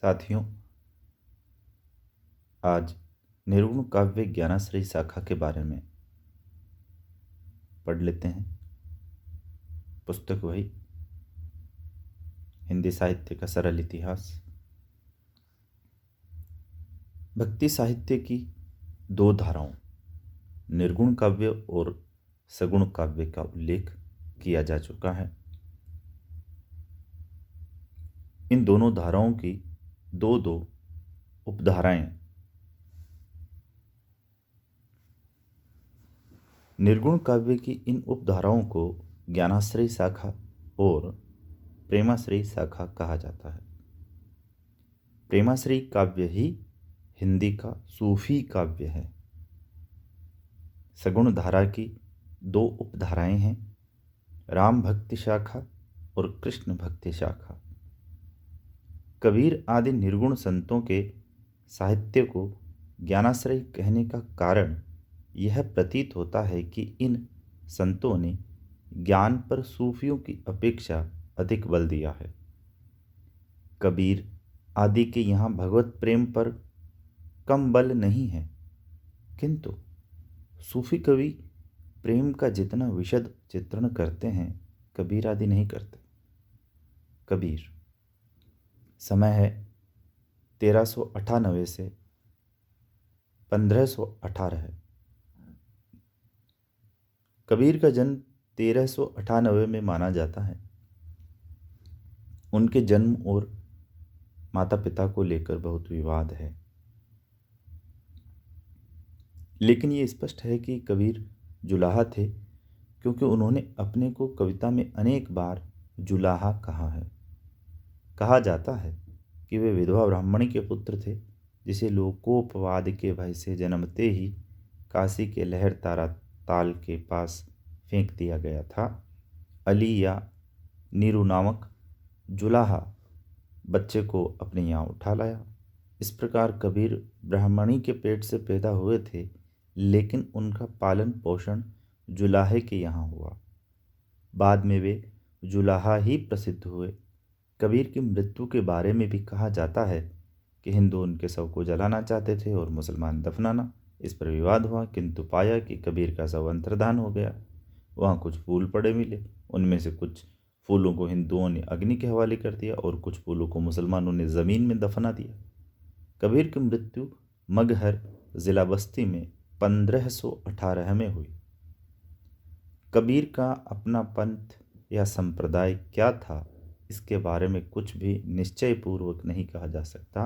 साथियों, आज निर्गुण काव्य ज्ञानाश्रयी शाखा के बारे में पढ़ लेते हैं। पुस्तक वही हिंदी साहित्य का सरल इतिहास। भक्ति साहित्य की दो धाराओं निर्गुण काव्य और सगुण काव्य का उल्लेख किया जा चुका है। इन दोनों धाराओं की दो दो उपधाराएं निर्गुण काव्य की इन उपधाराओं को ज्ञानाश्रयी शाखा और प्रेमाश्रयी शाखा कहा जाता है। प्रेमाश्रयी काव्य ही हिंदी का सूफी काव्य है। सगुण धारा की दो उपधाराएं हैं, राम भक्ति शाखा और कृष्ण भक्ति शाखा। कबीर आदि निर्गुण संतों के साहित्य को ज्ञानाश्रयी कहने का कारण यह प्रतीत होता है कि इन संतों ने ज्ञान पर सूफियों की अपेक्षा अधिक बल दिया है। कबीर आदि के यहाँ भगवत प्रेम पर कम बल नहीं है, किंतु सूफी कवि प्रेम का जितना विशद चित्रण करते हैं कबीर आदि नहीं करते। कबीर समय है 1398 से 1518 है। कबीर का जन्म 1398 में माना जाता है। उनके जन्म और माता पिता को लेकर बहुत विवाद है, लेकिन ये स्पष्ट है कि कबीर जुलाहा थे, क्योंकि उन्होंने अपने को कविता में अनेक बार जुलाहा कहा है। कहा जाता है कि वे विधवा ब्राह्मणी के पुत्र थे, जिसे लोकोपवाद के भय से जन्मते ही काशी के लहर तारा ताल के पास फेंक दिया गया था। अली या नीरू नामक जुलाहा बच्चे को अपने यहाँ उठा लाया। इस प्रकार कबीर ब्राह्मणी के पेट से पैदा हुए थे, लेकिन उनका पालन पोषण जुलाहे के यहाँ हुआ। बाद में वे जुलाहा ही प्रसिद्ध हुए। कबीर की मृत्यु के बारे में भी कहा जाता है कि हिंदू उनके शव को जलाना चाहते थे और मुसलमान दफनाना। इस पर विवाद हुआ, किंतु पाया कि कबीर का शव अंतर्धान हो गया। वहाँ कुछ फूल पड़े मिले, उनमें से कुछ फूलों को हिंदुओं ने अग्नि के हवाले कर दिया और कुछ फूलों को मुसलमानों ने ज़मीन में दफना दिया। कबीर की मृत्यु मगहर ज़िला बस्ती में 1518 में हुई। कबीर का अपना पंथ या संप्रदाय क्या था, इसके बारे में कुछ भी निश्चय पूर्वक नहीं कहा जा सकता।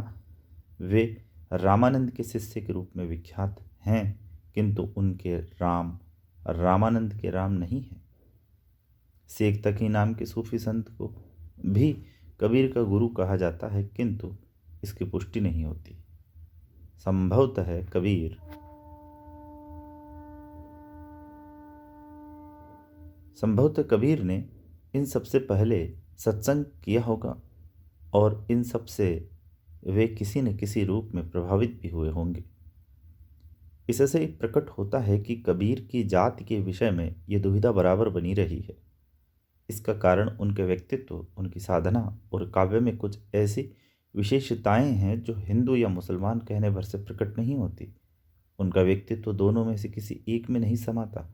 वे रामानंद के शिष्य के रूप में विख्यात हैं, किंतु उनके राम रामानंद के राम नहीं हैं। शेख तकी नाम के सूफी संत को भी कबीर का गुरु कहा जाता है, किंतु इसकी पुष्टि नहीं होती। संभवतः कबीर ने इन सबसे पहले सत्संग किया होगा और इन सब से वे किसी न किसी रूप में प्रभावित भी हुए होंगे। इससे प्रकट होता है कि कबीर की जाति के विषय में ये दुविधा बराबर बनी रही है। इसका कारण उनके व्यक्तित्व, उनकी साधना और काव्य में कुछ ऐसी विशेषताएं हैं जो हिंदू या मुसलमान कहने भर से प्रकट नहीं होती। उनका व्यक्तित्व दोनों में से किसी एक में नहीं समाता।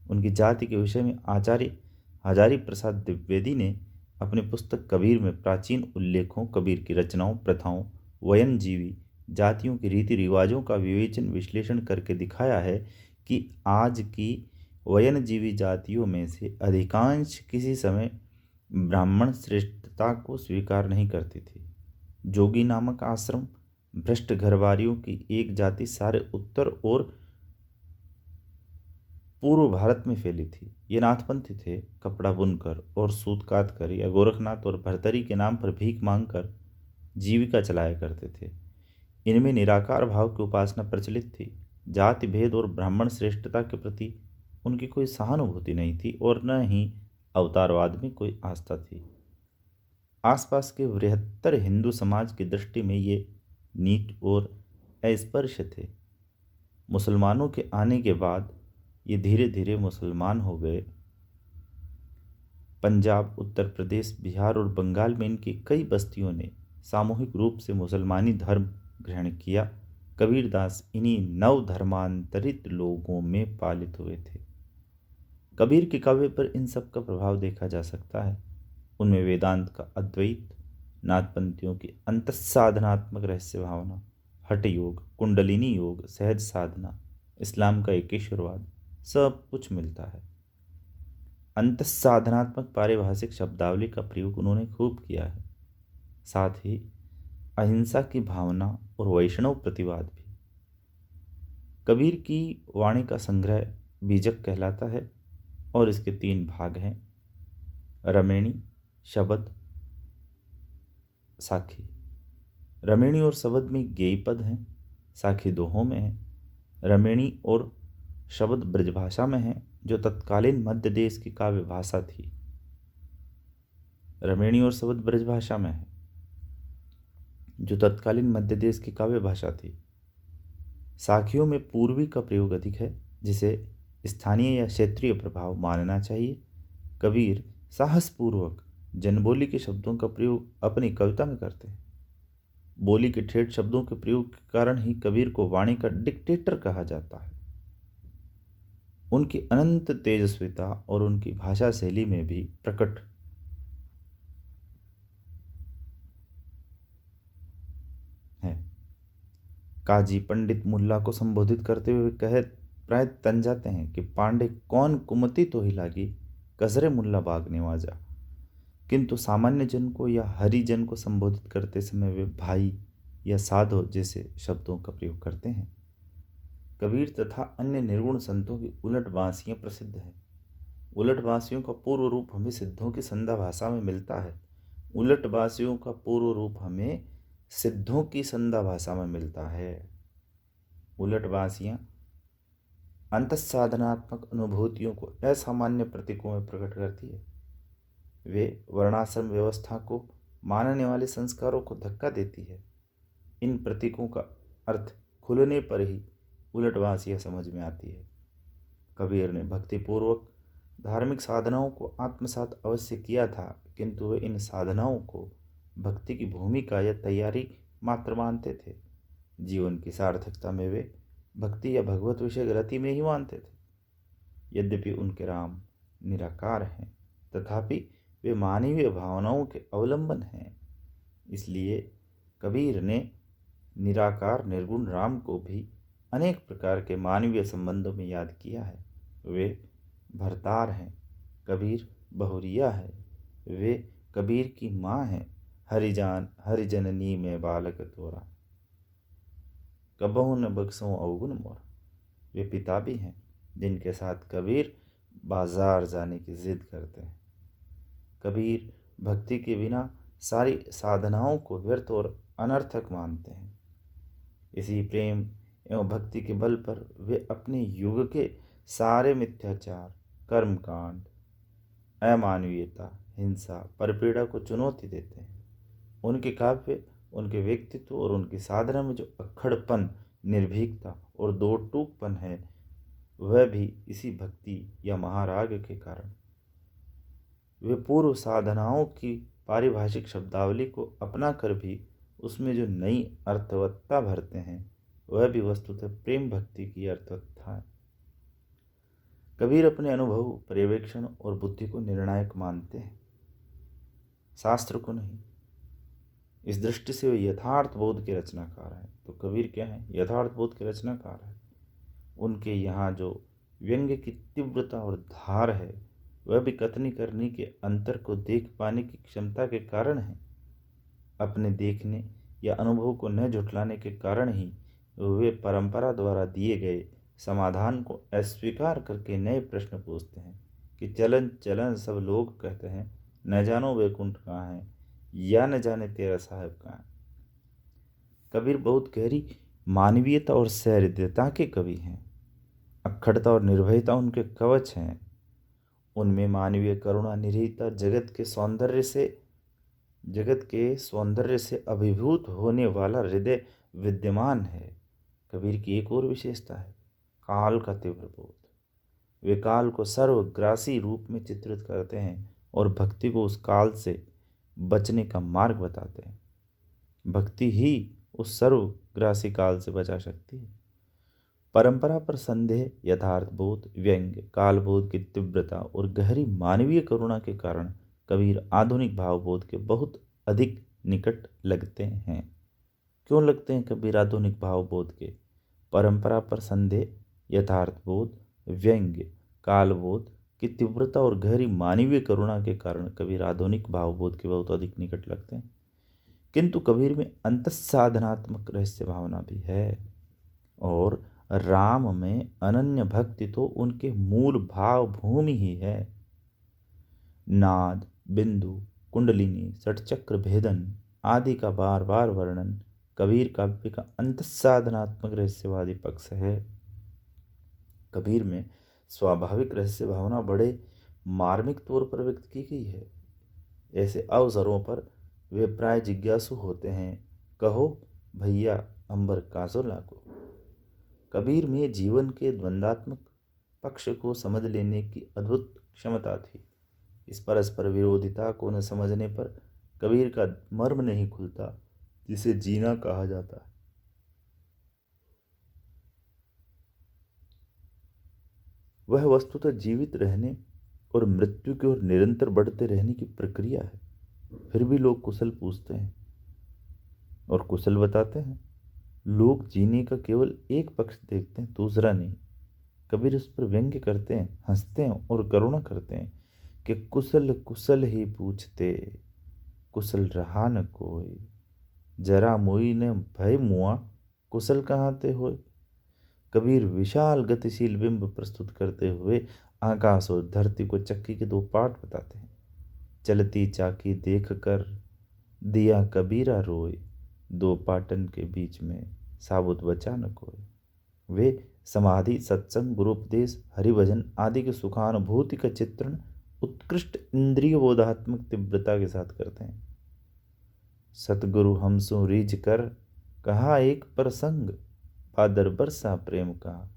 उनकी जाति के विषय में आचार्य हजारी प्रसाद द्विवेदी ने अपनी पुस्तक कबीर में प्राचीन उल्लेखों, कबीर की रचनाओं, प्रथाओं, वयनजीवी जातियों के रीति रिवाजों का विवेचन विश्लेषण करके दिखाया है कि आज की वयनजीवी जातियों में से अधिकांश किसी समय ब्राह्मण श्रेष्ठता को स्वीकार नहीं करती थी। जोगी नामक आश्रम भ्रष्ट घरवारियों की एक जाति सारे उत्तर और पूर्व भारत में फैली थी। ये नाथपंथी थे। कपड़ा बुनकर और सूत काट कर या गोरखनाथ और भरतरी के नाम पर भीख मांगकर जीविका चलाया करते थे। इनमें निराकार भाव की उपासना प्रचलित थी। जाति भेद और ब्राह्मण श्रेष्ठता के प्रति उनकी कोई सहानुभूति नहीं थी और न ही अवतारवाद में कोई आस्था थी। आसपास के बृहत्तर हिंदू समाज की दृष्टि में ये नीच और अस्पृश्य थे। मुसलमानों के आने के बाद ये धीरे धीरे मुसलमान हो गए। पंजाब, उत्तर प्रदेश, बिहार और बंगाल में इनकी कई बस्तियों ने सामूहिक रूप से मुसलमानी धर्म ग्रहण किया। कबीरदास इन्हीं नव धर्मांतरित लोगों में पालित हुए थे। कबीर के काव्य पर इन सब का प्रभाव देखा जा सकता है। उनमें वेदांत का अद्वैत, नाथपंथियों की अंतसाधनात्मक रहस्य भावना, हठ योग, कुंडलिनी योग, सहज साधना, इस्लाम का एकेश्वरवाद, सब कुछ मिलता है। अंतसाधनात्मक पारिभाषिक शब्दावली का प्रयोग उन्होंने खूब किया है। साथ ही अहिंसा की भावना और वैष्णव प्रतिवाद भी। कबीर की वाणी का संग्रह बीजक कहलाता है और इसके 3 भाग हैं: रमेणी, शबद, साखी। रमेणी और शबद में गेय पद हैं, साखी दोहों में है। रमेणी और शबद ब्रजभाषा में है, जो तत्कालीन मध्य देश की काव्य भाषा थी। रमेणी और शबद ब्रजभाषा में है, जो तत्कालीन मध्य देश की काव्य भाषा थी। साखियों में पूर्वी का प्रयोग अधिक है, जिसे स्थानीय या क्षेत्रीय प्रभाव मानना चाहिए। कबीर साहसपूर्वक जनबोली के शब्दों का प्रयोग अपनी कविता में करते हैं। बोली के ठेठ शब्दों के प्रयोग के कारण ही कबीर को वाणी का डिक्टेटर कहा जाता है। उनकी अनंत तेजस्विता और उनकी भाषा शैली में भी प्रकट है। काजी पंडित मुल्ला को संबोधित करते हुए कहे प्राय तन जाते हैं कि पांडे कौन कुमति तो ही लागी, कजरे मुल्ला बाग निवाजा। किंतु सामान्य जन को या हरिजन को संबोधित करते समय वे भाई या साधो जैसे शब्दों का प्रयोग करते हैं। कबीर तथा अन्य निर्गुण संतों की उलट बांसियां प्रसिद्ध हैं। उलट बांसियों का पूर्व रूप हमें सिद्धों की संध्या भाषा में मिलता है। उलट बांसियों का पूर्व रूप हमें सिद्धों की संध्या भाषा में मिलता है। उलट बांसियां अंतसाधनात्मक अनुभूतियों को असामान्य प्रतीकों में प्रकट करती है। वे वर्णाश्रम व्यवस्था को मानने वाले संस्कारों को धक्का देती है। इन प्रतीकों का अर्थ खुलने पर ही उलटवासियाँ समझ में आती है। कबीर ने भक्तिपूर्वक धार्मिक साधनाओं को आत्मसात अवश्य किया था, किंतु वे इन साधनाओं को भक्ति की भूमिका या तैयारी मात्र मानते थे। जीवन की सार्थकता में वे भक्ति या भगवत विषय रति में ही मानते थे। यद्यपि उनके राम निराकार हैं, तथापि वे मानवीय भावनाओं के अवलंबन हैं। इसलिए कबीर ने निराकार निर्गुण राम को भी अनेक प्रकार के मानवीय संबंधों में याद किया है। वे भरतार हैं, कबीर बहुरिया है। वे कबीर की माँ हैं, हरिजननी में बालक तोरा, कबहु न बख्सों अवगुण मोरा। वे पिता भी हैं, जिनके साथ कबीर बाजार जाने की जिद करते हैं। कबीर भक्ति के बिना सारी साधनाओं को व्यर्थ और अनर्थक मानते हैं। इसी प्रेम एवं भक्ति के बल पर वे अपने युग के सारे मिथ्याचार, कर्मकांड, अमानवीयता, हिंसा, परपीड़ा को चुनौती देते हैं। उनके काव्य, उनके व्यक्तित्व और उनकी साधना में जो अक्खड़पन, निर्भीकता और दो टूकपन है, वह भी इसी भक्ति या महाराग के कारण। वे पूर्व साधनाओं की पारिभाषिक शब्दावली को अपना कर भी उसमें जो नई अर्थवत्ता भरते हैं, वह भी वस्तुतः प्रेम भक्ति की अर्थवत्ता है। कबीर अपने अनुभव, पर्यवेक्षण और बुद्धि को निर्णायक मानते हैं, शास्त्र को नहीं। इस दृष्टि से वे यथार्थ बोध के रचनाकार हैं। तो कबीर क्या है? यथार्थ बोध के रचनाकार है। उनके यहाँ जो व्यंग्य की तीव्रता और धार है, वह भी कथनी करने के अंतर को देख पाने की क्षमता के कारण है। अपने देखने या अनुभव को न झुठलाने के कारण ही वे परंपरा द्वारा दिए गए समाधान को अस्वीकार करके नए प्रश्न पूछते हैं कि चलन चलन सब लोग कहते हैं, न जानो वैकुंठ कहाँ है, या न जाने तेरा साहब कहाँ है। कबीर बहुत गहरी मानवीयता और सहृदयता के कवि हैं। अक्खड़ता और निर्भयता उनके कवच हैं। उनमें मानवीय करुणा, निरीहता, जगत के सौंदर्य से अभिभूत होने वाला हृदय विद्यमान है। कबीर की एक और विशेषता है काल का तीव्र बोध। वे काल को सर्वग्रासी रूप में चित्रित करते हैं और भक्ति को उस काल से बचने का मार्ग बताते हैं। भक्ति ही उस सर्वग्रासी काल से बचा सकती है। परंपरा पर संदेह, यथार्थ बोध, व्यंग्य, कालबोध की तीव्रता और गहरी मानवीय करुणा के कारण कबीर आधुनिक भावबोध के बहुत अधिक निकट लगते हैं। क्यों लगते हैं कबीर आधुनिक भावबोध के? परंपरा पर संदेह, यथार्थ बोध, व्यंग्य, कालबोध की तीव्रता और गहरी मानवीय करुणा के कारण कबीर आधुनिक भावबोध के बहुत अधिक निकट लगते हैं। किंतु कबीर में अंतसाधनात्मक रहस्य भावना भी है और राम में अनन्य भक्ति तो उनके मूल भाव भूमि ही है। नाद, बिंदु, कुंडलिनी, षटचक्र भेदन आदि का बार बार वर्णन कबीर काव्य का अंतसाधनात्मक रहस्यवादी पक्ष है। कबीर में स्वाभाविक रहस्य भावना बड़े मार्मिक तौर पर व्यक्त की गई है। ऐसे अवसरों पर वे प्राय जिज्ञासु होते हैं, कहो भैया अंबर कासो लागो। कबीर में जीवन के द्वंद्वात्मक पक्ष को समझ लेने की अद्भुत क्षमता थी। इस परस्पर विरोधिता को न समझने पर कबीर का मर्म नहीं खुलता, जिसे जीना कहा जाता है। वह वस्तुतः जीवित रहने और मृत्यु की ओर निरंतर बढ़ते रहने की प्रक्रिया है। फिर भी लोग कुशल पूछते हैं और कुशल बताते हैं। लोग जीने का केवल एक पक्ष देखते हैं, दूसरा नहीं। कबीर उस पर व्यंग्य करते हैं, हंसते हैं और करुणा करते हैं कि कुशल कुशल ही पूछते, कुशल रहा न कोई। जरा मोई ने भय मुआ, कुशल कहाँ ते होए। कबीर विशाल गतिशील बिंब प्रस्तुत करते हुए आकाश और धरती को चक्की के दो पार्ट बताते हैं। चलती चाकी देख कर दिया कबीरा रोए, दो पाटन के बीच में साबुत बचा न कोई। वे समाधि, सत्संग, गुरुपदेश, हरिभजन आदि के सुखानुभूति का चित्रण उत्कृष्ट इंद्रिय बोधात्मक तीव्रता के साथ करते हैं। सतगुरु हमसो रीझ कर कहा एक प्रसंग, भादर बरसा प्रेम का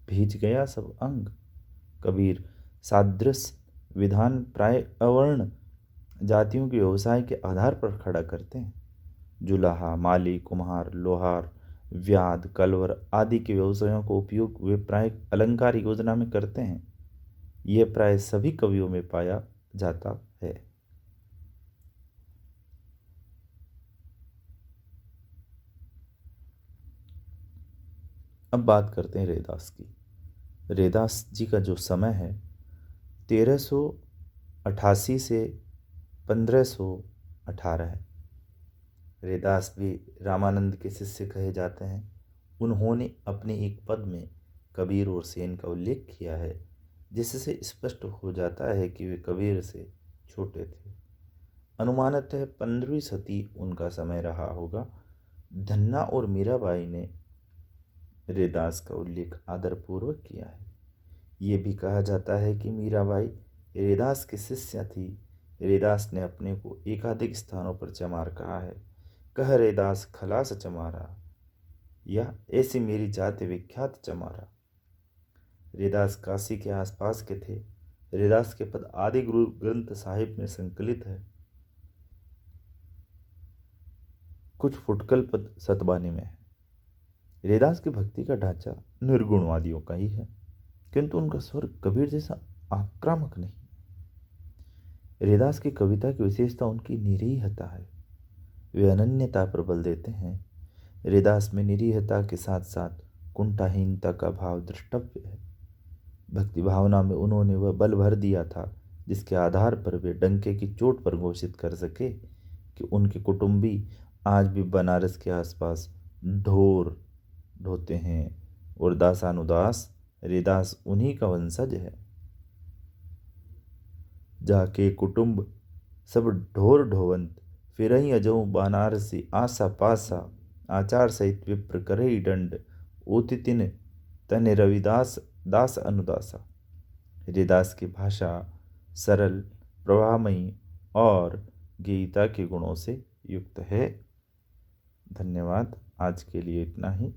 भीज गया सब अंग। कबीर सादृश्य विधान प्राय अवर्ण जातियों के व्यवसाय के आधार पर खड़ा करते हैं। जुलाहा, माली, कुम्हार, लोहार, व्याध, कलवर आदि के व्यवसायों का उपयोग वे प्राय अलंकार योजना में करते हैं। यह प्राय सभी कवियों में पाया जाता है। अब बात करते हैं रैदास की। रैदास जी का जो समय है 1388 से 1518 है। रैदास भी रामानंद के शिष्य कहे जाते हैं। उन्होंने अपने एक पद में कबीर और सेन का उल्लेख किया है, जिससे स्पष्ट हो जाता है कि वे कबीर से छोटे थे। अनुमानतः 15वीं सदी उनका समय रहा होगा। धन्ना और मीराबाई ने रैदास का उल्लेख आदरपूर्वक किया है। ये भी कहा जाता है कि मीराबाई रैदास की शिष्या थी। रैदास ने अपने को एकाधिक स्थानों पर चमार कहा है। कह रैदास खलास चमारा, या ऐसी मेरी जाति विख्यात चमारा। रैदास काशी के आसपास के थे। रैदास के पद आदि गुरु ग्रंथ साहिब में संकलित है। कुछ फुटकल पद सतबानी में है। रैदास की भक्ति का ढांचा निर्गुणवादियों का ही है, किंतु उनका स्वर कबीर जैसा आक्रामक नहीं। रैदास की कविता की विशेषता उनकी निरीहता है। वे अनन्यता पर बल देते हैं। रैदास में निरीहता के साथ साथ कुंठाहीनता का भाव द्रष्टव्य है। भक्ति भावना में उन्होंने वह बल भर दिया था जिसके आधार पर वे डंके की चोट पर घोषित कर सके कि उनके कुटुंबी आज भी बनारस के आसपास ढोर ढोते हैं और दासानुदास रैदास उन्हीं का वंशज है। जाके कुटुंब सब ढोर ढोवंत, फिर ही अजऊ बनारसी आशा पासा, आचार सहित विप्र करई दंड, ओतितिन तने रविदास दास अनुदासा। रैदास की भाषा सरल, प्रवाहमयी और गीता के गुणों से युक्त है। धन्यवाद। आज के लिए इतना ही।